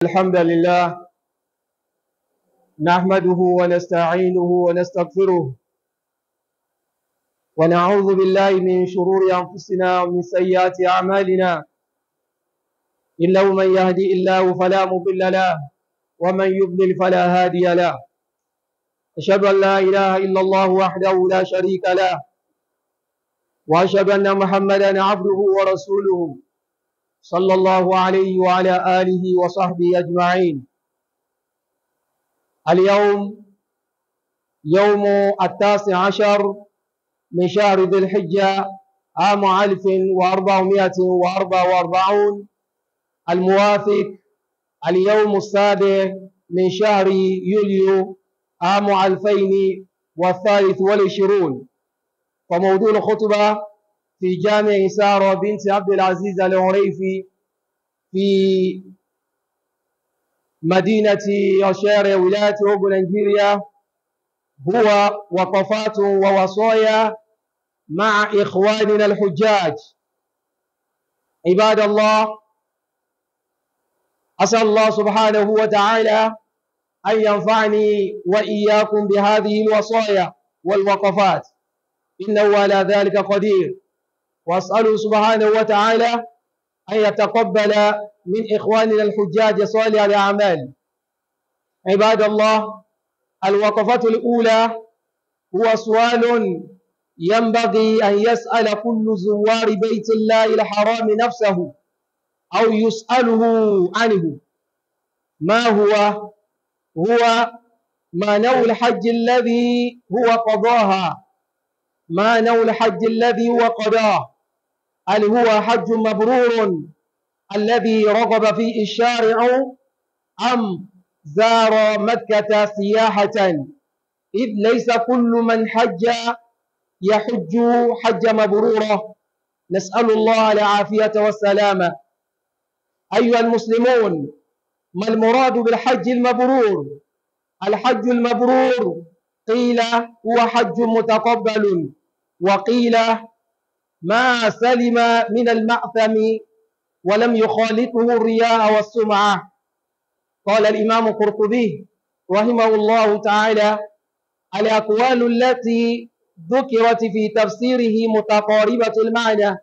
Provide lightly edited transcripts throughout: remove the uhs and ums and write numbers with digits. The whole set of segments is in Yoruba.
الحمد لله نحمده ونستعينه ونستغفره ونعوذ بالله من شرور أنفسنا ومن سيئات أعمالنا إنه من يهدي الله فلا مضل له ومن يضلل فلا هادي له أشهد أن لا إله إلا الله وحده لا شريك له وأشهد أن محمدا عبده ورسوله صلى الله عليه وعلى آله وصحبه أجمعين. اليوم يوم 19 من شهر ذي الحجة عام 1444 الموافق اليوم 7 من شهر يوليو عام 2023. فموضوع الخطبة في جامع سارة بنت عبد العزيز العريفي في مدينة وشارع ولاية روبو نيجيريا هو وقفات ووصايا مع إخواننا الحجاج. عباد الله، أسأل الله سبحانه وتعالى أن ينفعني وإياكم بهذه الوصايا والوقفات إنه على ذلك قدير، وأسأله سبحانه وتعالى أن يتقبل من إخواننا الحجاج صالح الأعمال. عباد الله، الوقفة الأولى هو سؤال ينبغي أن يسأل كل زوار بيت الله الحرام نفسه أو يسأله عنه. ما هو ما نوع الحج الذي هو قضاها؟ ما نوع الحج الذي هو قضاه؟ هل هو حج مبرور الذي رغب فيه الشارع أم زار مكة سياحة؟ إذ ليس كل من حج يحج حج مبرورة، نسأل الله العافية والسلامة. أيها المسلمون، ما المراد بالحج المبرور؟ الحج المبرور قيل هو حج متقبل، وقيل ما سلم من المأثم ولم يخالطه الرياء والسمعة. قال الإمام القرطبي رحمه الله تعالى: الأقوال التي ذكرت في تفسيره متقاربة المعنى،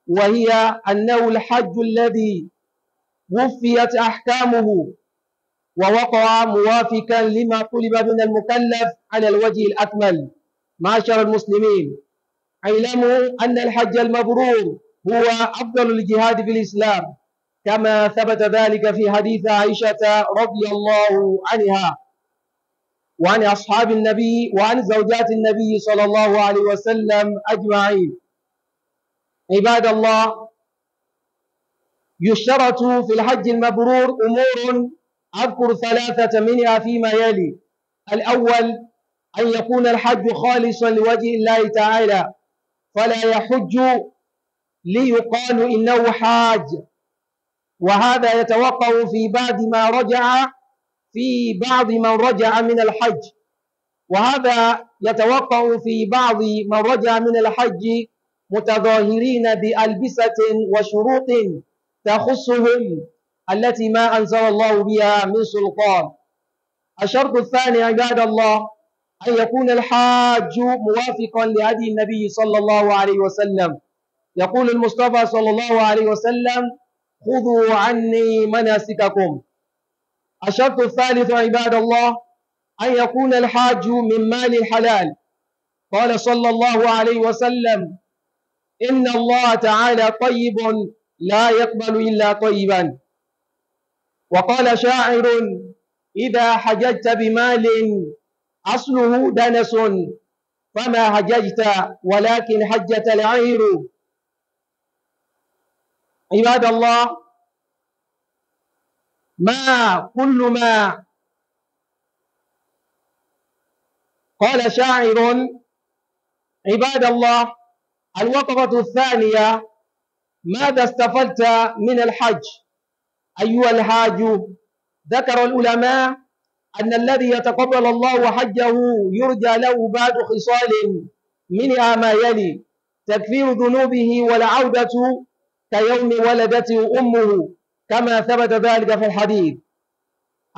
وهي أنه الحج الذي وفيت أحكامه ووقع موافقا لما طلب من المكلف على الوجه الأكمل. معاشر المسلمين، اعلموا أن الحج المبرور هو أفضل الجهاد في الإسلام، كما ثبت ذلك في حديث عائشة رضي الله عنها وعن أصحاب النبي وعن زوجات النبي صلى الله عليه وسلم أجمعين. عباد الله، يشترط في الحج المبرور أمور أذكر 3 منها فيما يلي. الأول، أن يكون الحج خالصا لوجه الله تعالى، فلا يحج ليقال إنه حاج، وهذا يتوقع في بعض من رجع من الحج، وهذا يتوقع في بعض من رجع من الحج متظاهرين بألبسة وشروط تخصهم التي ما أنزل الله بها من سلطان. الشرط الثاني عباد الله، أن يكون الحاج موافقا لهدي النبي صلى الله عليه وسلم. يقول المصطفى صلى الله عليه وسلم: خذوا عني مناسككم. الشرط الثالث عباد الله، أن يكون الحاج من مال الحلال. قال صلى الله عليه وسلم: إن الله تعالى طيب لا يقبل إلا طيبا. وقال شاعر: إذا حججت بمال أصله دنس فما حججت ولكن حجت العير. عباد الله، كل ما قال شاعر. عباد الله، الوقفة الثانية، ماذا استفدت من الحج أيها الحاج؟ ذكر العلماء أن الذي يتقبل الله حجه يرجى له بعد خصال منها ما يلي: تكفير ذنوبه والعودة كيوم ولدته أمه، كما ثبت ذلك في الحديث.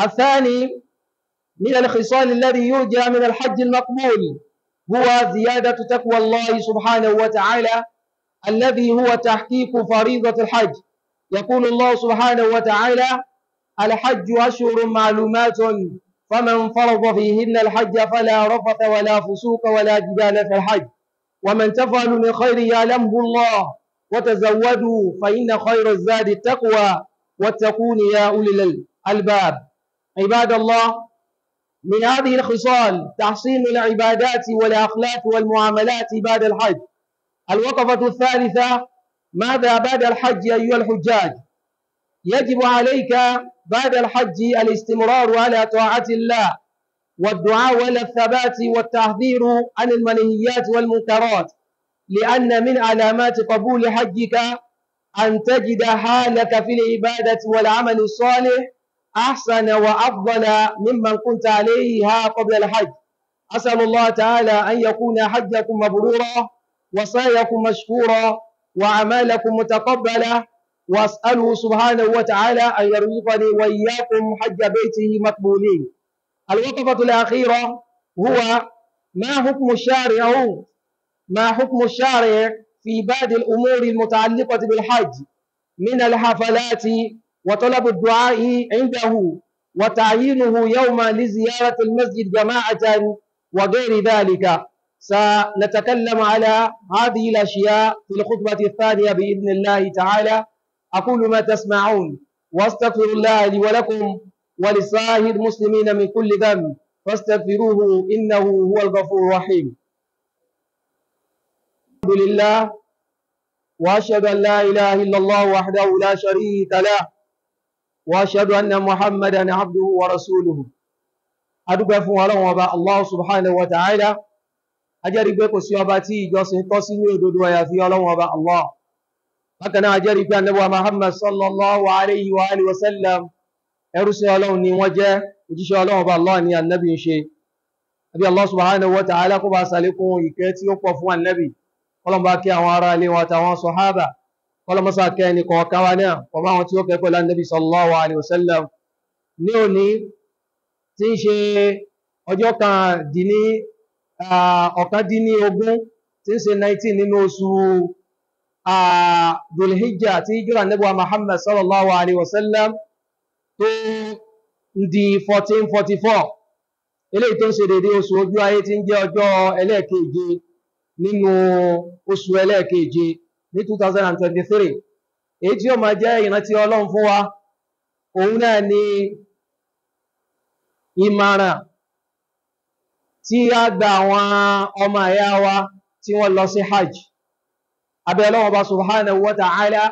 الثاني من الخصال الذي يرجى من الحج المقبول هو زيادة تقوى الله سبحانه وتعالى الذي هو تحقيق فريضة الحج. يقول الله سبحانه وتعالى: الحج أشهر معلومات فمن فرض فيهن الحج فلا رفث ولا فسوق ولا جدال في الحج ومن تفعل من خير يعلمه الله وتزودوا فإن خير الزاد التقوى واتقون يا أولي الألباب. عباد الله، من هذه الخصال تحسين العبادات والأخلاق والمعاملات بعد الحج. الوقفة الثالثة: ماذا بعد الحج أيها الحجاج؟ يجب عليك بعد الحج الاستمرار على طاعة الله والدعاء على الثبات والتحذير عن المنهيات والمنكرات، لأن من علامات قبول حجك أن تجد حالك في العبادة والعمل الصالح أحسن وأفضل ممن كنت عليها قبل الحج. أسأل الله تعالى أن يكون حجكم مبرورا وسعيكم مشكورا وأعمالكم متقبلة، وأسأله سبحانه وتعالى أن يرزقني وإياكم حج بيته مقبولين. الوقفة الأخيرة هو ما حكم الشارع في بعض الأمور المتعلقة بالحج من الحفلات وطلب الدعاء عنده وتعيينه يوما لزيارة المسجد جماعة وغير ذلك. سنتكلم على هذه الأشياء في الخطبة الثانية بإذن الله تعالى. أقول ما تسمعون واستغفر الله لي ولكم ولسائر المسلمين من كل ذنب فاستغفروه إنه هو الغفور الرحيم. الحمد لله وأشهد أن لا إله إلا الله وحده لا شريك له وأشهد أن محمدا عبده ورسوله. adúpẹ́ fún Ọlọ́run Ọba Allah subhanahu wa ta'ala, ajẹ́rìí pé kò sí ọba tí ìjọsìn tọ́ sí ní òdodo àyàfi Ọlọ́run Ọba Allah. Bákan náà ajẹ́rìí pé Ànábì Muhammad sallallahu alayhi wa alihi wa sallam ẹrúsìn Ọlọ́run ni wọ́n jẹ́, òjíṣẹ́ Ọlọ́run Ọba Allah ni Ànábì ń ṣe. Àbí Allah subhanahu wa ta'ala kó bá ṣàlékún ìkẹ́ tí ó pọ̀ fún Ànábì, Ọlọ́run bá kí àwọn ará ilé wọn àtàwọn sàhábà, Ọlọ́run mọ́sá kẹ́ ẹnì kọ̀ọ̀kan wa náà kó bá wọn tí ó kẹ́ pẹ̀lú Ànábì sallallahu alayhi wa sallam. Ní òní tí ń ṣe ọjọ́ ọ̀kàndínlógún tí ń ṣe 19 nínú oṣù Dhul-Hijjah tí hijira Ànábì Muhammad sallallahu alaihi wasallam tó di 1444, eléyìí tó ń ṣe dédé oṣù ojú ayé tí ń jẹ́ ọjọ́ ẹlẹ́ẹ̀keje nínú oṣù ẹlẹ́ẹ̀keje ní 2023. èyí tí ó máa jẹ́ ìrántí Ọlọ́run fún wa òun náà ni ìmọ̀ràn tí a gba àwọn ọmọ ìyá wa tí wọ́n lọ sí hajj. Abẹ́ Ọlọ́run Ọba subhanahu wa ta'ala,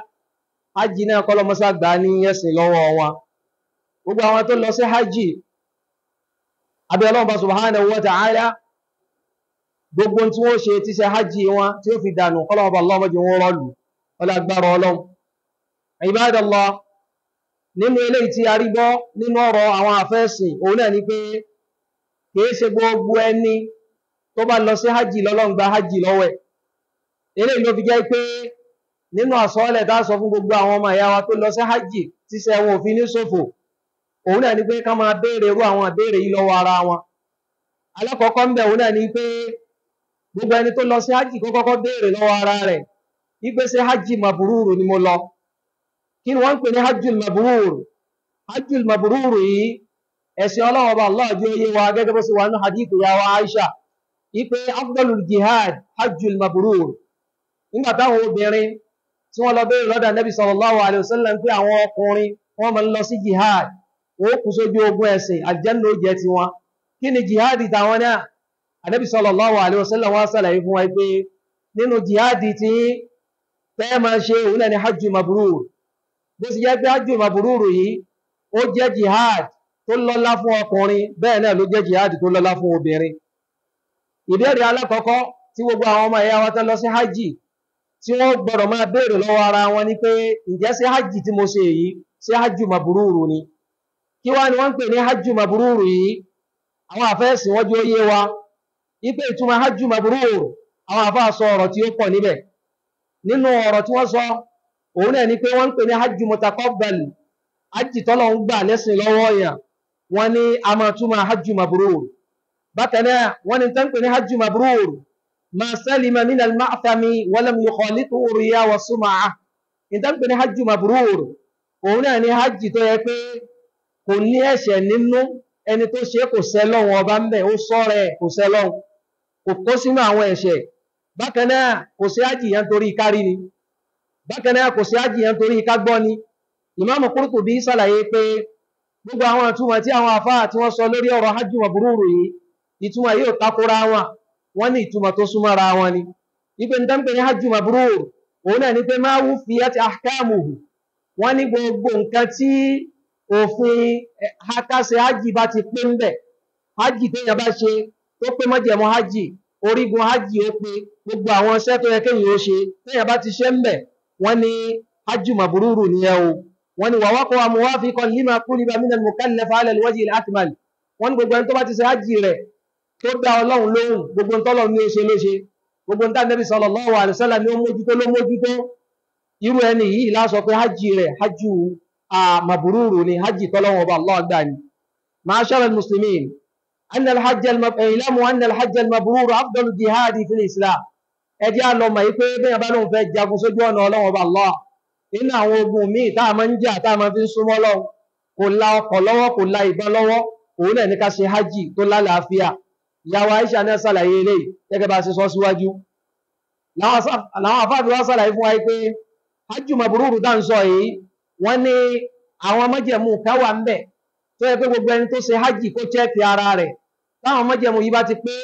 hajj náà kọ́ lọ́mọ́sá gbà ní ẹ̀sìn lọ́wọ́ wọn. Gbogbo àwọn tó lọ sí hajj, abẹ́ Ọlọ́run Ọba subhanahu wa ta'ala, gbogbo tí wọ́n ṣe tí ṣe hajj wọn tí ó fi dànù kọ́ lọ́wọ́ Allah mọ́jú wọn rọ́lù ọlágbára Ọlọ́run. Ibadallah, nínú eléyìí tí a rí gbọ́ nínú ọ̀rọ̀ àwọn àfẹ́sìn òun náà ni pé kìí ṣe gbogbo ẹni tó bá lọ sí hajj lọ́lọ́run gba hajj lọ́wọ́ ẹ̀. Eléyìí ló fi jẹ́ pé nínú àsọọ́lẹ̀ tá sọ fún gbogbo àwọn ọmọ ìyá wa tó lọ sí hajj tíṣẹ́ wọn ò fi ní ṣòfò òun náà ni pé ká máa béèrè irú àwọn ìbéèrè yìí lọ́wọ́ ara wọn. Alákọ̀ọ́kọ́ ń bẹ̀ òun náà ni pé gbogbo ẹni tó lọ sí hajj kó kọ́kọ́ béèrè lọ́wọ́ ara rẹ̀ wípé ṣé hajj mabrúrù ni mo lọ. Kí ni wọ́n ń pè ní hajjul mabrúrù? Hajjul mabrúrù yìí ẹ̀sìn Ọlọ́run Ọba Allah jẹ́ oyé wa gẹ́gẹ́ bó ṣe wà nínú hadith ya wa Aisha wípé afdalul jihad hajjul mabrúrù. Nígbà táwọn obìnrin tí wọ́n lọ béèrè lọ́dọ̀ Nabi sallallahu alaihi wasallam pé àwọn ọkùnrin wọ́n máa ń lọ sí jihad, wọ́n kú sójú ogun ẹ̀sìn, aljanna ó jẹ́ tiwọn. Kí ni jihad tàwọn náà? Nabi sallallahu alaihi wasallam wá ṣàlàyé fún wa pé nínú jihad tí tẹ́ máa ṣe òun náà ni hajjul mabrúrù. Bó sì jẹ́ pé hajjul mabrúrù yìí ó jẹ́ jihad tó lọ́lá fún ọkùnrin, bẹ́ẹ̀ náà ló jẹ́ jihad tó lọ́lá fún obìnrin. Ìbéèrè alákọ̀ọ́kọ́ tí gbogbo àwọn ọmọ ìyá wa tó lọ sí hajj tí wọ́n gbọ́dọ̀ máa béèrè lọ́wọ́ ara wọn ni pé ǹjẹ́ sí hajj tí mo ṣe yìí sí hajj mabrúrù ni? Kí wá ni wọ́n ń pè ní hajj mabrúrù yìí? Àwọn àfẹ́sìn wọ́n jẹ́ ó yé wa wípé ìtumọ̀ hajj mabrúrù, àwọn àfáà sọ ọ̀rọ̀ tí ó pọ̀ níbẹ̀. Nínú ọ̀rọ̀ tí wọ́n sọ òun náà ni pé wọ́n ń pè ní hajj mutaqabbal, hajj tọ́lọ̀ ń gbà lẹ́sìn lọ́wọ́ yàn, wọ́n ní a máa túmọ̀ hajju mabrur. Bákan náà wọ́n ní tán pè ní hajju mabrur ma salima min al-ma'thami wa lam yukhalitu riya wa sum'ah. Ìtàn pè ní hajju mabrur òun náà ní hajji tó yẹ pé kò ní ẹ̀ṣẹ̀ nínú, ẹni tó ṣe kò ṣẹ̀ Ọlọ́run ọba ń bẹ̀, ó ṣọ́rẹ̀ kò ṣẹ̀ Ọlọ́run, kò kó sínú àwọn ẹ̀ṣẹ̀. Bákan náà kò ṣe hajji yẹn torí kárí ni, bákan náà kò ṣe hajji yẹn torí ká gbọ́ ni. Imam Qurtubi ṣàlàyé pé gbogbo àwọn ìtumọ̀ tí àwọn àfáà tí wọ́n sọ lórí ọ̀rọ̀ hajju mabrur yìí, ìtumọ̀ yóò takora wọn, wọ́n ní ìtumọ̀ tó súnmọ́ra wọn ni. Ipe ń tán pè ní hajju mabrur òun náà ni pé ma wufiyat ahkamuhu, wọ́n ní gbogbo nǹkan tí òfin hakase hajji bá ti pé ń bẹ̀, hajji téèyàn bá ṣe tó pé májẹ̀mú hajji, orígun hajji ó pé, gbogbo àwọn iṣẹ́ tó yẹ kéèyàn ó ṣe téèyàn bá ti ṣe ń bẹ̀, wọ́n ní hajju mabruru nìyẹn o. wọ́n ní wa waqa'a muwafiqan lima quliba min al-mukallaf ala al-wajhi al-akmal, wọ́n ní gbogbo ẹni tó bá ti ṣe hajji rẹ̀ tó dá Ọlọ́run lóhùn, gbogbo ń tọ́lọ́run ní ó ṣe ló ṣe, gbogbo ń tá Nabi sallallahu alaihi wasallam ní ó mójútó ló mójútó. Irú ẹni yìí la sọ pé hajji rẹ̀ hajju mabruru ni, hajji tọ́lọ́run ọba Allah gbà ni. Ma'ashara al-muslimin, anna ilamu anna al-hajj al-mabrur afdalu jihadi fil islam. Ẹ jẹ́ á lọ mọ̀ pé bẹ́ẹ̀ bá lóun fẹ́ jagun sójú ọ̀nà Ọlọ́run ọba Allah, nínú àwọn ogun míì tá a máa ń jà tá a máa fi ń súnmọ́ Ọlọ́run, kò la ọkọ̀ lọ́wọ́, kò la ìbọn lọ́wọ́, òun náà ní ká ṣe hajji tó lálàáfíà. Ìyàwó Aisha náà ṣàlàyé eléyìí gẹ́gẹ́ bá ṣe sọ síwájú. Làwọn àfáàbí wá ṣàlàyé fún wa pé hajju mabruru tá ń sọ yìí, wọ́n ní àwọn májẹ̀mú kan wà ń bẹ̀ tó yẹ pé gbogbo ẹni tó ṣe hajji kó chẹ́ẹ̀kì ara rẹ̀. Táwọn májẹ̀mú yìí bá ti pé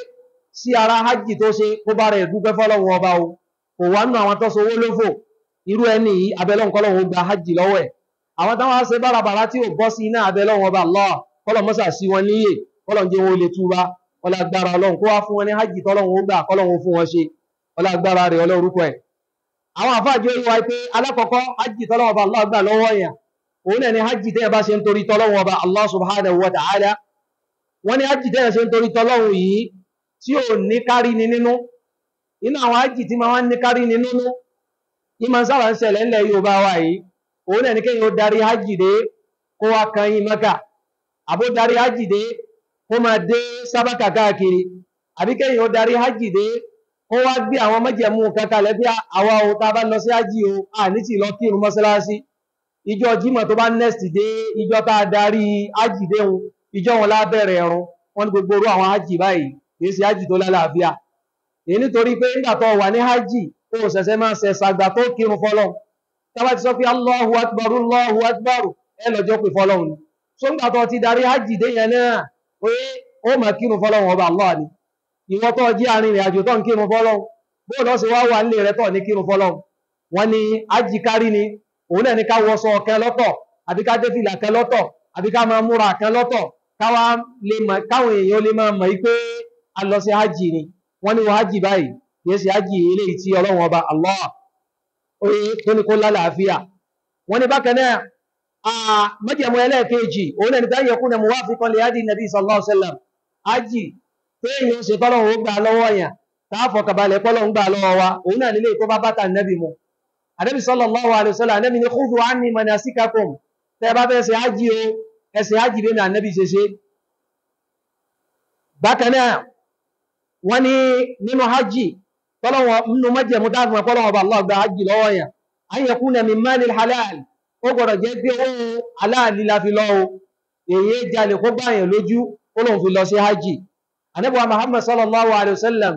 sí ara hajji tó ṣe, kó bá rẹ̀ dúpẹ́ fọ́lọ́run ọba o, kò wá nù àwọn tó sowó lófò. Irú ẹni yìí abẹ́lọ́run kọ́lọ́run ó gba hajji lọ́wọ́ ẹ̀. Àwọn táwọn ṣe bárabàrá tí ò bọ́ sí iná abẹ́lọ́run ọba Allah kọ́lọ́run mọ́sà sí wọn níyè, kọ́lọ́run jẹ́ wọn ó lè túbá, ọlá agbára Ọlọ́run kó wá fún wọn ní hajji tọ́lọ́run ó gbà, kọ́lọ́run fún wọn ṣe, ọlá agbára rẹ̀ ọlọ́rúkọ ẹ̀. Àwọn àfáàjò yìí wáyé pé alákọ̀ọ́kọ́ hajji tọ́lọ́run ọba Allah gbà lọ́wọ́ yẹn, òun náà ni hajji tẹ́yẹ bá ṣe ń torí tọ́lọ́run ọba Allah subhanahu wa ta'ala. Wọ́n ní hajji tẹ́yẹ ṣe ń torí tọ́lọ́run yìí tí ò ní kárí ni nínú. Inú àwọn hajji tí máa ń ní kárí ni nínú, ìmọ̀ sábà ń ṣẹlẹ̀ ńlẹ̀ Yorùbá wa yìí, òun náà ni kéèyàn ó darí hajji dé kó wá kan yín Mẹ́kà, àbó darí hajji dé kó máa dé sábàkà káàkiri, àbí kéèyàn ó darí hajji dé kó wá gbé àwọn májẹ̀mú kankalẹ̀ bí àwa o tá bá lọ sí hajji o, ní ti lọ kírun mọ́sálásí. Ìjọ Jímọ̀ tó bá next dé, ìjọ tá a darí hajji dé hun, ìjọ wọn lá bẹ̀rẹ̀ ẹ̀rùn. Wọ́n ní gbogbo orú àwọn hajji báyìí kìí ṣe hajji tó lálàáfíà. Èyí nítorí pé nígbà tó wà ní hajji, ó ṣẹ̀ṣẹ̀ máa ṣẹ̀ ṣàgbà tó kírun fọ́lọ́run. Tá bá ti sọ pé Allahu akbar, Allahu akbar, ẹ lọ́jọ́ pé fọ́lọ́run ni. So nígbà tó ti darí hajji dé yẹn náà, pé ó máa kírun fọ́lọ́run ọba Allah ni. Ìwọ tó jí arìnrìn àjò tó ń kírun fọ́lọ́run, bó lọ sí wá wà nílé rẹ̀ tó ní kírun fọ́lọ́run. Wọ́n ní hajji kárí ni, òun náà ní ká wọṣọ kan lọ́tọ̀, àbí ká dé fìlà kan lọ́tọ̀, àbí ká máa múra kan lọ́tọ̀, káwọn èèyàn lè máa mọ̀ pé a lọ sí hajji ni. Wọ́n ní wọ hajji báyìí kìí ṣe hajji eléyìí tí Ọlọ́run ọba Allah tó ní kó lálàáfíà. Wọ́n ní bákan náà májẹ̀mú ẹlẹ́ẹ̀kejì, òun náà ní ká yakuna muwafiqan li hadi nabi sallallahu alaihi wasallam. Hajji téèyàn ṣe tọ́lọ́run ó gbà lọ́wọ́ yàn, táàfọ̀ kàbalẹ̀ pọ́lọ́run gbà lọ́wọ́ wa, òun náà nílé tó bá bátà nẹ́bì mu. Ànábì sallallahu alaihi wasallam, Ànábì ní khudhu anni manasikakum, tẹ́ bá fẹ́ ṣe hajji o, ẹ ṣe hajji bí Ànábì ṣe ṣe. Bákan náà wọ́n ní nínú hajji nínú májẹ̀mú táàfọ̀ pọ́lọ́run ọba Allah gba hajji lọ́wọ́ yàn, an yakuna min malil halal, ó gbọ́dọ̀ jẹ́ pé ó halal la fi lọ o, èyí jalè kó báyàn lójú ó lóun fi lọ sí hajji. Ànábì wa Muhammad sallallahu alaihi wasallam,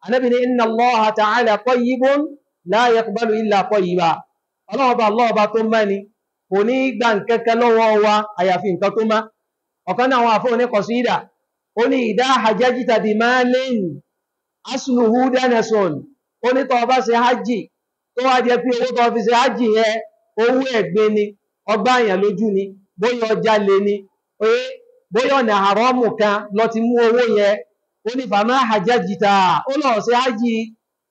Ànábì ní inna Allaha ta'ala tayyibun la yaqbalu illa tayyiba. Ọlọ́run ọba Allah ọba tó mọ́ ni, kò ní gbà nkẹ́kẹ́ lọ́wọ́ wa àyàfi nǹkan tó mọ́. Ọ̀kan náà àwọn àfọ́ ní qasida, ó ní idha hajjajta bi malin asluhu danasun, ó ní tó bá ṣe hajji tó wá jẹ́ pé owó tó fi ṣe hajji yẹn owó ẹ̀gbin ni, ọgbà àyàn lójú ni, bóyá ọjà lè ni, bóyá ọ̀nà àrọ́mù kan lọ ti mú owó yẹn. Ó ní fama hajjajta, ó lọ sí hajji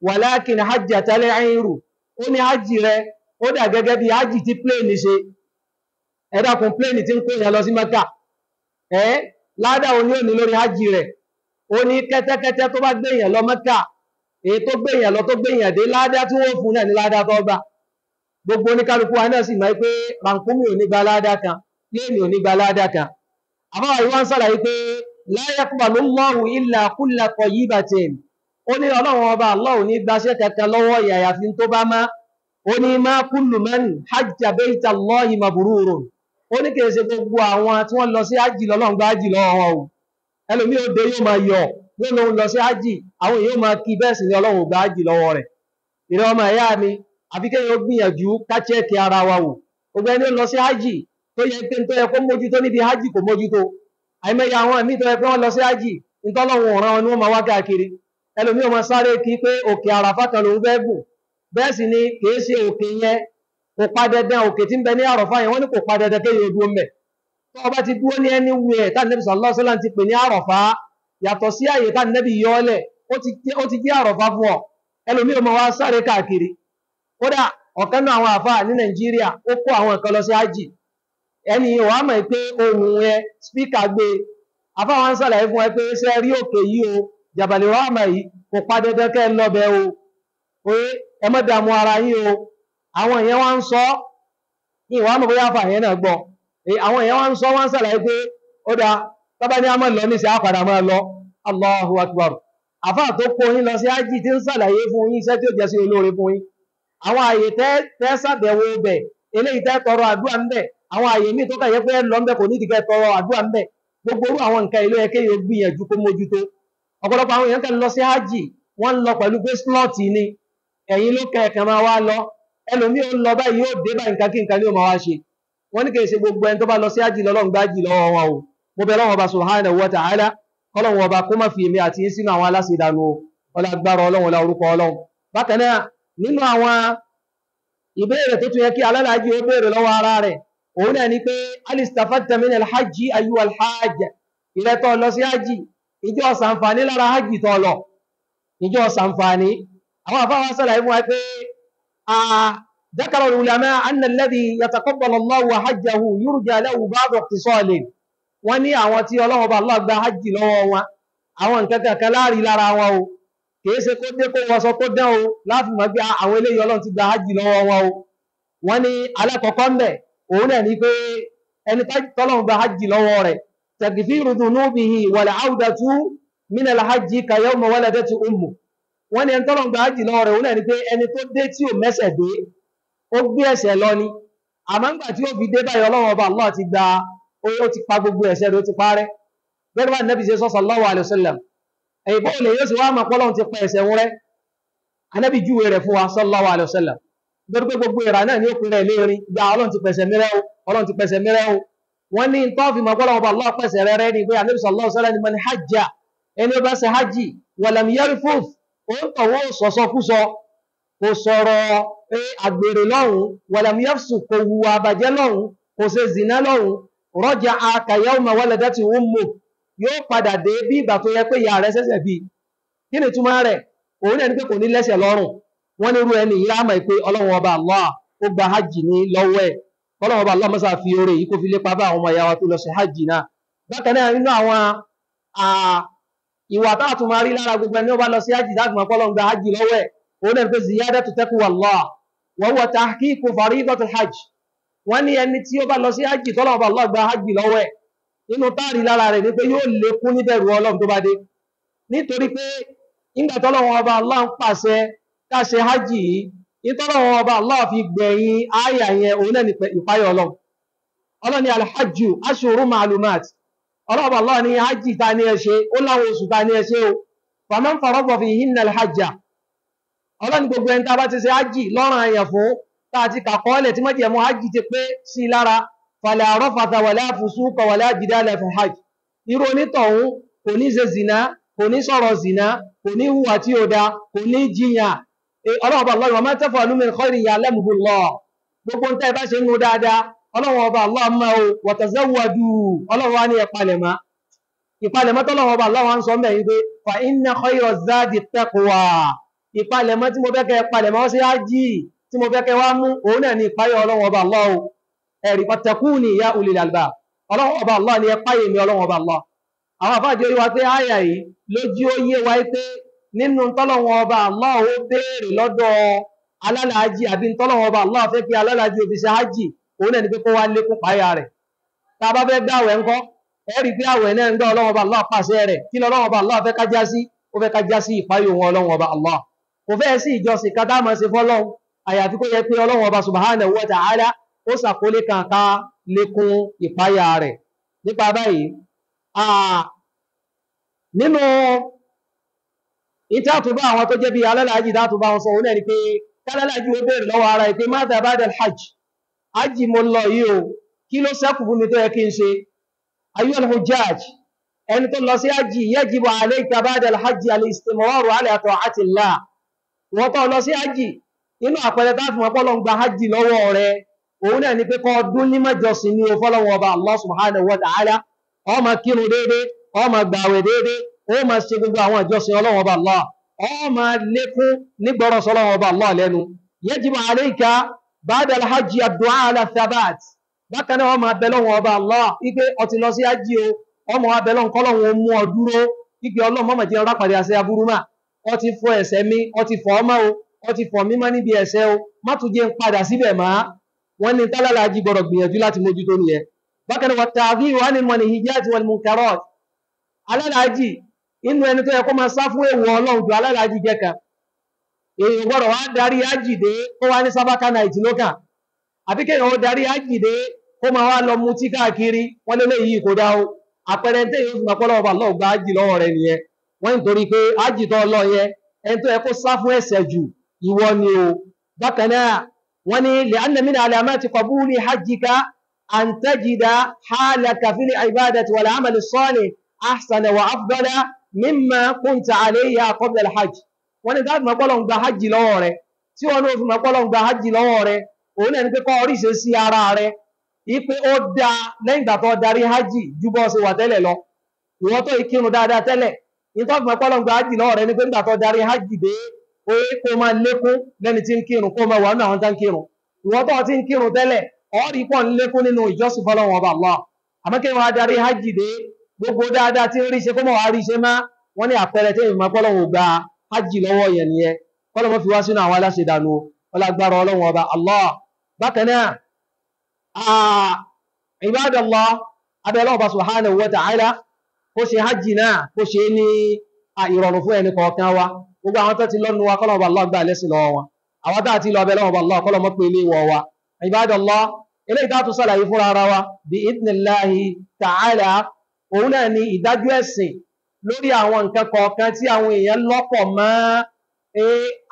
walakin hajjatal ayru, ó ní hajji rẹ ó dà gẹ́gẹ́ bí hajji tí pléènì ṣe. Ẹ dákun, pléènì tí ń kó yẹn lọ sí Mẹ́kà, ládà òní òní lórí hajji rẹ̀. Ó ní kẹ́tẹ́kẹ́tẹ́ tó bá gbéyàn lọ Mẹ́kà, èyí tó gbéyàn lọ tó gbéyàn dé, ládà tí wọ́n fún náà ní ládà tó gbà. Gbogbo oníkálukú wa náà sì máa pé rànkúmí ò ní gba ládà kan, pléènì ò ní gba ládà kan. àbáwá yìí wọ́n sàlàyé pé la yaqbalu Allahu illa kulla tayyibatin. Ó ní ọlọ́run ọba Allah ò ní gbaṣẹ́ kankan lọ́wọ́ àyàfi tó bá má. Ó ní ma kullu man hajja bayta Allahi mabrurun. Ó ní kìí ṣe gbogbo àwọn tí wọ́n lọ sí ájì lọ́lọ́run gba ájì lọ́wọ́ wọn o. Ẹlòmí ó dé yóò máa yọ̀ yóò lóun lọ sí ájì, àwọn èèyàn máa kí bẹ́ẹ̀ sì ni ọlọ́run gba ájì lọ́wọ́ rẹ̀. Ìrẹ́ ọmọ ẹ̀yà mi, àfi kéèyàn gbìyànjú ká chẹ́ẹ̀kì ara wa wò. Gbogbo ẹni ó lọ sí ájì tó yẹ pé tó yẹ kó mójútó níbi ájì kò mójútó. Àìmọye àwọn ẹ̀mí tó yẹ pé wọ́n lọ sí ájì nítọ́lọ́run ọ̀ràn wọn ni wọ́n máa wá káàkiri. Ẹlòmí ó máa sáré kí pé òkè àràfá kan lòun fẹ́ gùn. Bẹ́ẹ̀ sì ni kìí ṣe òkè yẹn kò pa dandan, òkè tí ń bẹ ní àràfá yẹn wọ́n ní kò pa dandan kéèyàn dúró ńbẹ̀. Tó o bá ti dúró ní anywhere tá Nábì sallallahu alaihi wasallam ti pè ní àràfá yàtọ̀ sí àyè tá Nábì yọ ọ́lẹ̀ ó ti jẹ́ àràfá fún ọ. Ẹlòmí ó máa wá sáré káàkiri. Kódà ọ̀kan náà àwọn àfáà ní Nàìjíríà ó kó àwọn nǹkan lọ sí ájì. Ẹni wà á mọ̀ pé ohun ẹ spíkà gbé àfáà wọn sàlàyé fún ẹ pé ṣe rí òkè yìí o Jabal Rahma yìí kò pa dandan kẹ́ ẹ lọ́bẹ̀ o pé ẹ má dààmú ara yín o. Àwọn èèyàn wá ń sọ ní ìwà mọ̀ bóyá àfáà yẹn náà gbọ́. Àwọn èèyàn wá ń sọ wọ́n sàlàyé pé ó dáa tọ́ba ní a máa lọ níṣẹ́ àpàdà máa lọ. Allahu Akbar. Àfáà tó kó yín lọ sí ájì tí ń sàlàyé fún yín iṣẹ́ tí ó jẹ́ sí olóore fún yín. Àwọn àyè tẹ́ sàbẹ̀wò bẹ̀ eléyìí tẹ́ tọrọ àdúrà ń bẹ̀, àwọn àyè míì tó kàyẹ́ pé lọ ń bẹ̀ kò ní ìdíkẹ́ tọrọ àdúrà ń bẹ̀. Gbogbo orú àwọn nǹkan ìlú ẹkẹ́ yóò gbìyànjú kó mójútó. Ọ̀pọ̀lọpọ̀ àwọn èèyàn kan lọ sí ájì wọ́n lọ pẹ̀lú pé slọ́ọ̀tì ni ẹ̀yin ló kẹ̀kẹ́ máa wá lọ. Ẹlòmíì ó lọ báyìí yóò dé báyìí nǹkan kí nǹkan ní ó máa wá ṣe. Wọ́n ní kì í ṣe gbogbo ẹni tó bá lọ sí ájì lọ́lọ́run gbá ájì lọ́wọ́ wọn o. Mo bẹ̀ lọ́wọ́ ọba subhanahu wa ta'ala kọ́lọ́wọ́ ọba kó má fi èmi àti yín sínú àwọn aláṣẹ̀dànù ọlágbára ọlọ́run lórúkọ ọlọ́run. Bákan náà nínú àwọn ìbéèrè tó tún yẹ kí alálàájì ó béèrè lọ́wọ́ ara rẹ̀ òun náà ni pé alistafadta min alhajji ayyuha alhajj. Ìrẹ́tọ̀ lọ sí ájì ìjọ ṣàǹfààní lára ájì tó lọ ìjọ ṣàǹfààní. Àwọn àfáà wá sàlàyé fún wa pé ذكر العلماء أن الذي يتقبل الله حجه يرجى له بعض اختصال. wọ́n ní àwọn tí Ọlọ́run bá Allah gba hajj lọ́wọ́ wọn àwọn nǹkan kankan láàrí lára wọn o kìí ṣe kó dé kó wọṣọ kó dán o láti mọ̀ pé àwọn eléyìí Ọlọ́run ti gba hajj lọ́wọ́ wọn o. wọ́n ní alákọ̀ọ́kọ́ ń bẹ̀ òun náà ní pé ẹni tọ́lọ́run gba hajj lọ́wọ́ rẹ̀ tagfiru dhunubihi wal audatu min al hajji ka yawma waladatu ummu. wọ́n ní ẹni tọ́lọ́run gba hajj lọ́wọ́ rẹ̀ òun náà ní pé ẹni tó dé tí ò mẹ́sẹ̀ dé ó gbé ẹ̀ṣẹ̀ lọ ni àmọ́ ńgbà tí ó fi dé báyìí Ọlọ́run ọba Allah ti gba ó ti pa gbogbo ẹ̀ṣẹ̀ rẹ̀ ó ti parẹ́. Gẹ́gẹ́ bá Nabi ṣe sọ sallallahu alaihi wasallam ẹ̀yìn bó lè yóò sì wá mọ̀ pé Ọlọ́run ti pa ẹ̀ṣẹ̀ wọn rẹ́. Ànábì júwe rẹ̀ fún wa sallallahu alaihi wasallam nítorí pé gbogbo ìrà náà ní ó pinnu ẹ̀ lérin gba Ọlọ́run ti pẹ̀ṣẹ̀ mìíràn o Ọlọ́run ti pẹ̀ṣẹ̀ mìíràn o. wọ́n ní tó fi mọ̀ pé Ọlọ́run ọba Allah pẹ̀ṣẹ̀ rẹ̀ ni pé Ànábì sallallahu alaihi wasallam ni man hajja ẹni ó bá ṣe hajj walam yarfuth ó ń tọ̀wọ́ sọ̀sọkúsọ kò sọ̀rọ̀ àgbèrè lọ́hùn walam yafsuq kò hu àbàjẹ́ lọ́hùn kò ṣe zina lọ́hùn raja'a ka yawma waladati ummu yóò padà dé bí ìgbà tó yẹ pé ìyá rẹ̀ ṣẹ̀ṣẹ̀ bí. Kí ni túmọ̀ rẹ̀? òun náà ní pé kò ní lẹ́ṣẹ̀ lọ́rùn. wọ́n ní irú ẹni yìí á mọ̀ pé Ọlọ́run ọba Allah ó gba hajj ní lọ́wọ́ ẹ̀. Ọlọ́run ọba Allah mọ́sá fi oore yìí kó fi lépa bá àwọn ọmọ ìyá wa tó lọ sí hajj náà. Bákan náà nínú àwọn ìwà tá a tún máa rí lára gbogbo ẹni ó bá lọ sí hajj láti mọ̀ pé Ọlọ́run gba hajj lọ́wọ́ ẹ̀ òun náà ní pé ziyadatu taqwallah wa huwa tahqiqu faridatul hajj. wọ́n ní ẹni tí ó bá lọ sí hajj tọ́lọ́run ọba Allah gba hajj lọ́wọ́ ẹ̀ nínú táàrí lára rẹ̀ ní pé yóò lékún níbẹ̀rù Ọlọ́run tó bá dé. Nítorí pé nígbà tọ́lọ́run ọba Allah ń pàṣẹ ká ṣe hajj yìí nítọ́lọ́run ọba Allah fi gbẹ̀yìn áyà yẹn òun náà ní ìpáyọ̀ Ọlọ́run. Ọlọ́run ní alhajju ashhurun ma'lumat. Ọlọ́run ọba Allah ní hajj ta ní ẹ ṣe ó láwọn oṣù ta ní ẹ ṣe o faman farada fihinna alhajja. Ọlọ́run gbogbo ẹni tá a bá ti ṣe hajj lọ́rùn àyàn fún tá a ti kàkọ́ọ́lẹ̀ tí mọ́jẹ̀mú hajj ti pé sí lára fala rafatha wala fusuqa wala jidala fil hajj. irú onítọ̀hún kò ní ṣe zina kò ní sọ̀rọ̀ zina kò ní hùwà tí ó da kò ní jiyàn. Ọlọ́run ọba Allah wa ma taf'alu min khairin ya'lamuhu Allah. gbogbo ń tẹ́ ẹ bá ṣe ń nu dáadáa Ọlọ́run ọba Allah máa o wa tazawwadu Ọlọ́run wa ní ìpalẹ̀mọ́ tọ́lọ́run ọba Allah wa ń sọ mẹ́rin pé fa inna khayra zadi taqwa. ìpalẹ̀mọ́ tí mo fẹ́ kẹ́ palẹ̀mọ́ sí ájì tí mo fẹ́ kẹ́ wá mú òun náà ní ìpáyọ̀ Ọlọ́run ọba Allah o. ẹ̀rí fattaquni ya ulil albab. Ọlọ́run ọba Allah ni ẹ páyè mi Ọlọ́run ọba Allah. àwọn àfáàjọ yìí wá pé àyà yìí lójú ó yé wa pé nínú tọ́lọ́run ọba Allah ó béèrè lọ́dọ̀ alálàájì àbí tọ́lọ́run ọba Allah fẹ́ kí alálàájì ó fi ṣe hajj òun náà ní pé kó wá lékún páyà rẹ̀. tá a bá fẹ́ gbààwẹ̀ ńkọ́ ẹ̀rí pé àwẹ̀ náà ń gbọ́ Ọlọ́run Ọba Allah pàṣẹ rẹ̀ kí lọ́lọ́run Ọba Allah fẹ́ ká já sí, ó fẹ́ ká já sí ìpáyò wọn Ọlọ́run Ọba Allah. Kò fẹ́ sí ìjọsìn ká dáàmà sí fọ́lọ́run àyàfi kó yẹ pé Ọlọ́run Ọba subhanahu wa ta'ala ó sàkólé kan ká lékún ìpáyà rẹ̀. Nípa báyìí nínú ìtàtùbá àwọn tó jẹ́ bí alálàájì dátùbá wọn sọ òun náà ni pé kálálàájì ó bèèrè lọ́wọ́ ara ẹ̀ pé madha ba'da al-hajj, hajji mo lọ yìí o, kí ló ṣẹ́kù fún mi tó yẹ kí n ṣe? ayyuhal hujjaj, ẹni tó lọ sí hajji yajibu alayka ba'da al-hajji al-istimraru ala ta'atillah. wọ́n tó lọ sí hajji, inú àpẹẹrẹ tá fi mọ̀ pé Ọlọ́run gba hajji lọ́wọ́ rẹ̀ òun náà ni pé kó dún ní mẹ́jọsìn ní fọ́lọ́run Ọba Allah subhanahu wa ta'ala, ó máa kírun déédé, ó máa gbààwẹ̀ déédé, ó máa ṣe gbogbo àwọn ìjọsìn Ọlọ́run Ọba Allah, ó máa lékún nígbọ́rọ̀ sọ́lọ́run Ọba Allah lẹ́nu. yajibu alayka ba'da al-hajji ad-du'a ala thabat. bákan náà ó máa bẹ Ọlọ́run Ọba Allah wípé ó ti lọ sí hajji o, ó máa bẹ Ọlọ́run k'Ọlọ́run mú ọ dúró wípé Ọlọ́run má mà jẹ́ ọ̀rá pàdé àṣẹ aburú mà, ó ti fọ ẹ̀ṣẹ̀ mi, ó ti fọ̀ ọ́ mọ́ o, ó ti fọ̀ mí mọ́ níbi ẹ̀ṣẹ̀ o, má tún jẹ́ ń padà síbẹ̀ mọ́. wọ́n ní tálálàájì gbọ́dọ̀ gbìyànjú láti mójútó nìyẹn. bákan náà wat-ta'dhiru 'anil manhiyati wal munkarat. alálàájì inú ẹni tó yẹ kó máa sá fún èèwọ̀ Ọlọ́run ju alálàájì jẹ́ kan. èèyàn gbọ́dọ̀ wá darí hajji dé kó wá ní sábàkà náìtì lókàn, àbí kéèyàn ó darí hajji dé kó máa wá lọ mutí káàkiri, wọ́n lé léyìí kò dá o. àpẹẹrẹ tẹ́ yóò fi máa pọ́lọ́wọ́ bá lọ́ọ̀ gba hajji lọ́wọ́ rẹ̀ nìyẹn. wọ́n nítorí pé hajji tó lọ yẹn ẹni tó yẹ kó sá fún ẹ̀ṣẹ̀ jù ìwọ ni o. bákan náà wọ́n ní li'anna min alamati qabuli hajjika an tajida halaka fil ibadati wal amali as-salih ahsana wa afdala mimma kunta alayha qabla al-hajj. wọ́n ní dáàbò mọ́pọ́lọ́n gba hajji lọ́wọ́ rẹ̀, tí wọ́n ní ó fi mọ́pọ́lọ́n gba hajji lọ́wọ́ rẹ̀, òun náà ní pé kọ́ orí ṣe sí ara rẹ̀ ipe ó dá lẹ́yìn ìgbà tó darí hajji ju bọ́ ṣe wà tẹ́lẹ̀ lọ. ìwọ́n tó ìkírun dáadáa tẹ́lẹ̀, ní tó fi mọ́pọ́lọ́n gba hajji lọ́wọ́ rẹ̀ ní pé nígbà tó darí hajji dé ó kó máa lékún lẹ́ni tí ń kírun, kó máa wà nínú àwọn tó ń kírun. ìwọ́n tó ti ń kírun tẹ́lẹ̀ ọ̀rí pọ̀ ń lékún nínú ìjọsìn fọ́lọ́run Ọba Allah. àmọ́ kí wọ́n darí hajji dé gbogbo dáadáa tí ń rí ṣe kó mọ̀ wá rí ṣe má, wọ́n ní àpẹẹrẹ tí ìmọ̀ Ọlọ́run gba hajji lọ́wọ́ yẹn nìyẹn. Ọlọ́run fi wá sínú àwọn aláṣẹ dànù ọlágbára Ọlọ́run Ọba Allah. bákan náà ibadallah, abẹ́ Ọlọ́run Ọba subhanahu wa ta'ala kó ṣe hajji náà kó ṣe ní ìrọ̀rùn fún ẹni kọ̀ọ̀kan wa. gbogbo àwọn tó ti lọ́nu wa kọ́lọ̀ Ọba Allah gbà lẹ́sìn lọ́wọ́ wọn, àwọn tá ti lọ abẹ́ Ọlọ́run Ọba Allah kọ́lọ̀ mọ́ pé ilé wọ wa. ibadallah, eléyìí tá tún sàlàyé fúnra ara wa bi idhnillahi ta'ala, òun náà ni ìdájú ẹ̀sìn lórí àwọn nǹkan kọ̀ọ̀kan tí àwọn èèyàn lọ́pọ̀ mọ́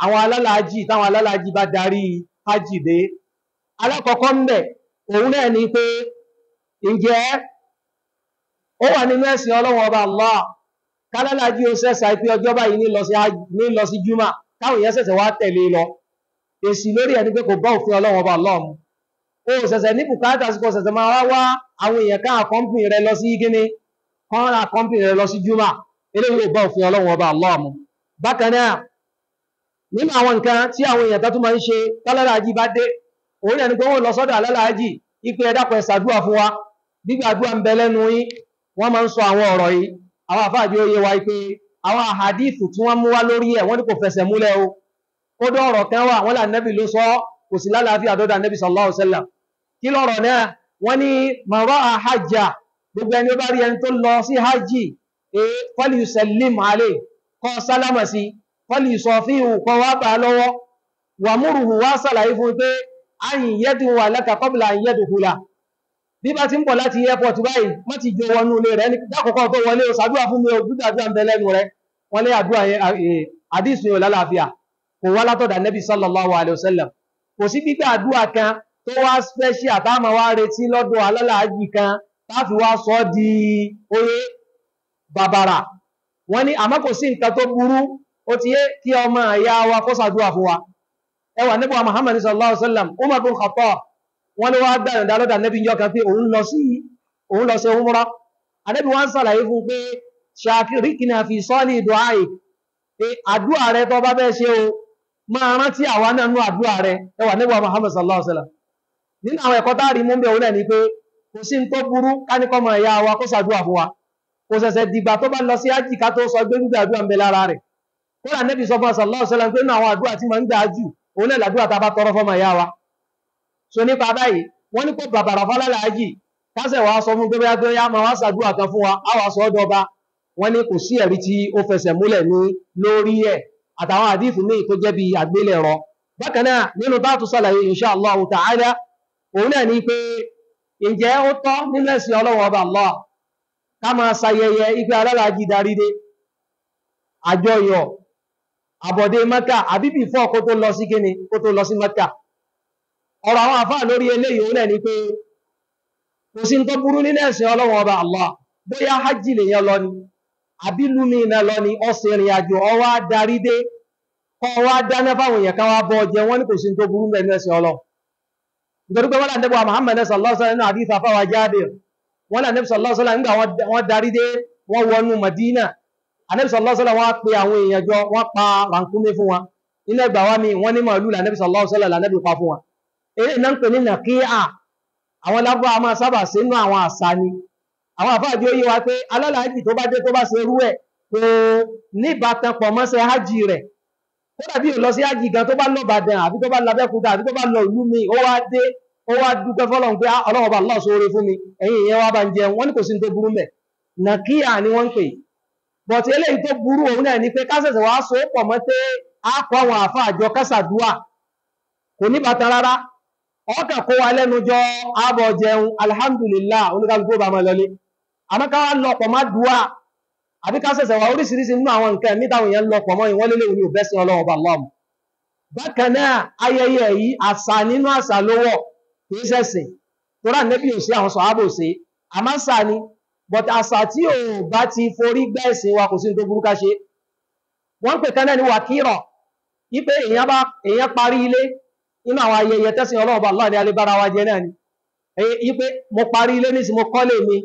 àwọn alálàájì táwọn alálàájì bá darí hajji dé. alákọ̀ọ́kọ́ ń bẹ̀ òun náà ni pé ǹjẹ́ ó wà nínú ẹ̀sìn Ọlọ́run Ọba Allah kálálàájì ó sẹ́sà pé ọjọ́ báyìí ní lọ sí júmà káwọn èèyàn sẹ̀sẹ̀ wá tẹ̀lé lọ? èsì lórí ẹni pé kò bá òfin Ọlọ́run Ọba Allah mu. ó sẹ̀sẹ̀ ní bùkátà sí kò sẹ̀sẹ̀ máa wá àwọn èèyàn ká àkọ́mpìn rẹ lọ sí kíní, kán àkọ́mpìn rẹ lọ sí júmà, eléyìí ò bá òfin Ọlọ́run Ọba Allah mu. bákan náà nínú àwọn nǹkan tí àwọn èèyàn tó tún máa ń ṣe tálálàájì bá dé, òun náà ni pé wọ́n lọ sọ́dọ̀ alálàájì ipe ẹ dákun ẹ ṣàdúà fún wa, gbígbàdúà ń bẹ lẹ́nu yín. wọ́n máa ń sọ àwọn ọ̀rọ̀ yìí, àwọn àfáàjì ó yé wa pé àwọn àhàdíìfù tí wọ́n mú wá lórí ẹ̀ wọ́n ní kò fẹsẹ̀ múlẹ̀ o. kódà ọ̀rọ̀ kan wà wọ́n là nẹ́bì ló sọ, kò sí lálàáfíà dọ́dà nẹ́bì sallallahu alaihi wasallam. kí lọ́rọ̀ náà? wọ́n ní man ra'a hajja, gbogbo ẹni ó bá rí ẹni tó lọ sí hajji falyusallim alayhi, kó sálámà sí, falyusafihu, kó wá bá lọ́wọ́, wa'muruhu, wá sàlàyé fún pé an yad'uwa laka qabla an yadkhula. bí bá ti ń bọ̀ láti airport báyìí má ti jó wọnú ilé rẹ̀ ní dákọ̀ọ́kọ́ tó wọlé o, ṣàdúrà fún mi o, dúdàdúrà ń bẹ lẹ́nu rẹ̀. wọ́n lé àdúrà yẹn àdísù yóò lálàáfíà, kò wá látọ̀dà nẹ́bí sallallahu alaihi wasallam. kò sí gbígbà àdúrà kan tó wá special táàmà wá retí lọ́dọ̀ alálàájì kan táàfi wá sọ di oyé bàbàrà. wọ́n ní àmọ́ kò sí nǹkan tó burú ó ti yé kí ọmọ ìyá wa kó ṣàdúrà fún wa. ẹwà níbo Muhammad sallallahu alaihi wasallam, Umar bin Khattab, wọ́n ló wá gbẹ̀rẹ̀ dálọ́dà nẹ́bí yọ kan pé òun lọ sí umrah. Ànábì wọ́n sàlàyé fún pé shāriknā fī ṣāli du'ā'ik, pé àdúà rẹ tó bá bẹ́ ṣe o máa rántí àwa náà nú àdúà rẹ. ẹwà níbo Muhammad sallallahu alaihi wasallam, nínú àwọn ẹ̀kọ́ táàrí mú bẹ̀ òun náà ni pé kò sí tó burú káníkọ́ mọ̀ ìyá wa kó ṣàdúà fún wa, kò ṣẹ̀ṣẹ̀ dìgbà tó bá lọ sí hajj ká tó sọ gbé gbígbà àdúà ń bẹ lára rẹ̀. kó rà nẹ́bí sọ fún sallallahu alaihi wasallam pé nínú àwọn àdúà tí máa ń gbà jù òun náà làdúà tá a bá tọrọ fọ́mọ ìyá wa. so nípa báyìí wọ́n ní kó bàbàrà fálálàájì kásẹ̀ wàá sọ fún pé bóyá pé yá máa wá ṣàdúrà kan fún wa á wàá sọ ọ́ dọba wọ́n ní kò sí ẹ̀rí tí ó fẹsẹ̀ múlẹ̀ ní lórí ẹ̀ àtàwọn àdífù míì tó jẹ́ bí àgbélẹ̀rọ. Bákan náà nínú bá tún sàlàyé insha Allah ta'ala òun náà ní pé ǹjẹ́ ó tọ́ nínú ẹ̀sìn Ọlọ́run ọba Allah ká máa ṣayẹyẹ ipe alálàájì darí dé àjọyọ̀ àbọ̀dé Mẹ́kà àbí before kó tó lọ sí kíni kó tó lọ sí Mẹ́kà. Ọ̀rọ̀ àwọn àfáà lórí eléyìí òun náà ní pé kò sí tó burú nínú ẹ̀sìn Ọlọ́run ọba Allah bóyá hajj lèyàn lọ ni àbí lúmi iná lọ ni ọ̀sẹ̀ ìrìn àjò ọwá darí dé kọ́ wá dáná fáwọn èèyàn kan wá bọ́ jẹ wọ́n ní kò sí tó burú nínú ẹ̀sìn Ọlọ́run. Nítorí pé wọ́n lànà bọ́ Muhammad sallallahu alaihi wasallam nínú àdífà fáwà Jábìr wọ́n lànà sallallahu alaihi wasallam nígbà wọ́n darí dé wọ́n wọnú Madina Ànábì sallallahu alaihi wasallam wọ́n pe àwọn èèyàn jọ wọ́n pa ràkúnmí fún wọn nínú ẹgbà wá mi wọ́n ní màálù lànà sallallahu alaihi wasallam lànà pa fún wọn. Eré iná ń pè ní nàkíà àwọn lábọ́ a máa sábà sí inú àwọn àṣà ni àwọn àfáàjú ó yé wa pé alálàájì tó bá dé tó bá ṣe rú ẹ̀ kò níbàtàn pọ̀ mọ́sẹ̀ hajj rẹ̀ ó dàbí lọ sí hajj gan tó bá lọ Ìbàdàn àbí tó bá lọ Abẹ́òkúta àbí tó bá lọ ìlú mi ó wá dé ó wá dúpẹ́ fọ́lọ́run pé Ọlọ́run bá Allah sóore fún mi ẹ̀yin ìyẹn wá bá ń jẹun wọ́n ní kò sí tó burú mẹ́ nàkíà ni wọ́n ń pè bọ̀tí eléyìí tó burú òun náà ni pé kásẹ̀sẹ̀ wá so pọ̀ mọ́ pé a kọ àwọn àfa àjọ kásàdúà kò níbàtàn rárá ọkà kó wa lẹ́nu jọ àbọ̀ jẹun alhamdulillah oníkàlùkù bá máa lọlé àmọ́ ká wá lọ pọ̀ má dùá àbí ká ṣẹ̀ṣẹ̀ wá oríṣiríṣi nínú àwọn nǹkan ẹ̀mí táwọn èèyàn lọ pọ̀ mọ́ ìwọ́n lélẹ̀ òní òbẹ́ sí Ọlọ́run ọba Allah. Bákan náà ayẹyẹ yìí àṣà nínú àṣà lówọ̀ kìí ṣẹ̀sìn tó rà nẹ́bí ò sí àwọn sọ̀hábò sí àmọ́ àṣà ni but àṣà tí ò bá ti forí gbá ẹ̀sìn wa kò sí tó burú ká ṣe. Wọ́n pè kan náà ní wàkírọ̀ wípé èèyàn parí ilé nínú àwọn ayẹyẹ tẹ́sìn Ọlọ́run ọba Allah ní alébára wa jẹ náà ni wípé mo parí ilé nísìn mo kọ́lé mi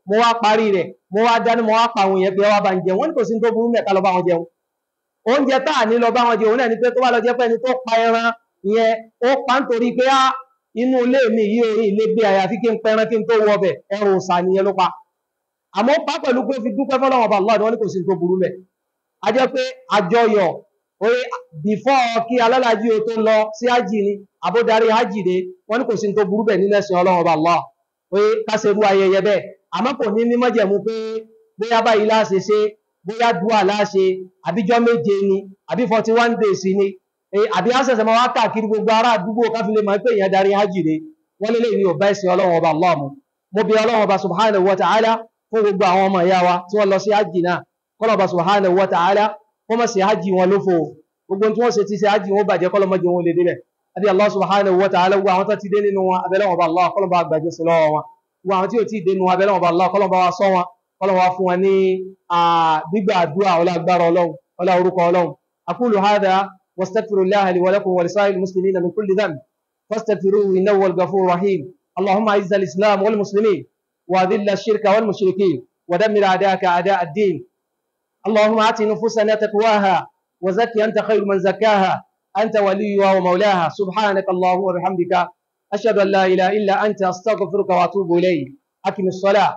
mo wá parí rẹ̀ mo wá dání mo wá pa àwọn èèyàn pé wá bá ń jẹun wọ́n ní kò sí tó burú mẹ́ta lọ bá wọn jẹun oúnjẹ táà ní lọ bá wọn jẹun náà ni pé tó bá lọ jẹ́ pé ẹni tó pa ẹran yẹn ó pa nítorí pé inú ilé mi yìí orí ilé gbé àyàfi kí n pẹran kí n tó wọ bẹ̀ ẹran òsà nìyẹn ló pa àmọ́ pa pẹ̀lú pé fi dúpẹ́ fọ́lọ́run ọba Allah wọ́n ní kò sí tó burú mẹ́ a jẹ́ pé àjọyọ̀ before kí alálàájì o tó lọ sí hajj ni àbódarí hajj dé wọ́n ní kò sí tó burú bẹ̀ nínú ẹ̀sìn Ọlọ́run ọba Allah kásẹ̀rú ayẹyẹ bẹ́ẹ̀ àmọ́ kò ní ní májẹ̀mú pé bóyá báyìí láṣe ṣe bóyá dúà láṣe àbíjọ́ méje ni àbí 41 days ni àbí àṣẹ̀ṣẹ̀ máa wá káàkiri gbogbo ará àdúgbò káfílẹ̀ máa pé èèyàn darí hajj dé wọ́n lélẹ̀ ní ọba ẹ̀sìn Ọlọ́run ọba Allah mu mo bí Ọlọ́run ọba subhanahu wa ta'ala fún gbogbo àwọn ọmọ ìyá wa tí wọ́n lọ sí hajj náà kọ́lọ̀ ọba subhanahu wa ta'ala kó má ṣe hajj wọn lófo gbogbo tí wọ́n ṣe ti ṣe hajj wọn bàjẹ́ kọ́lọ̀ mọ́jọ wọn lè débẹ̀ àbí Allah subhanahu wa ta'ala gbogbo àwọn tó ti dé nínú wọn abẹ́lẹ́wọ̀n ọba Allah kọ́lọ̀ bá gbàjọ́ sí lọ́wọ́ wọn gbogbo àwọn tí ò tí ì dé nínú abẹ́lẹ́wọ̀n ọba Allah kọ́lọ̀ bá wa sọ wọn kọ́lọ̀ wá fún wọn ní gbígbà àdúrà ọlá agbára Ọlọ́run ọlá orúkọ Ọlọ́run aqulu hadha wastaghfirullaha li wa lakum wa lisa'il muslimina min kulli dhanb fastaghfiruhu innahu huwal ghafurur rahim allahumma a'izz al-islam wal muslimin wa adhill ash-shirka wal mushrikin wa dammir a'da'aka a'da' ad-din allahumma ati nufusana taqwaha wa zakki anta khayru man zakkaha anta waliyuha wa mawlaha subhanaka allahumma wa bihamdika ashhadu an la ilaha illa anta astaghfiruka wa atubu ilayk aqimis salah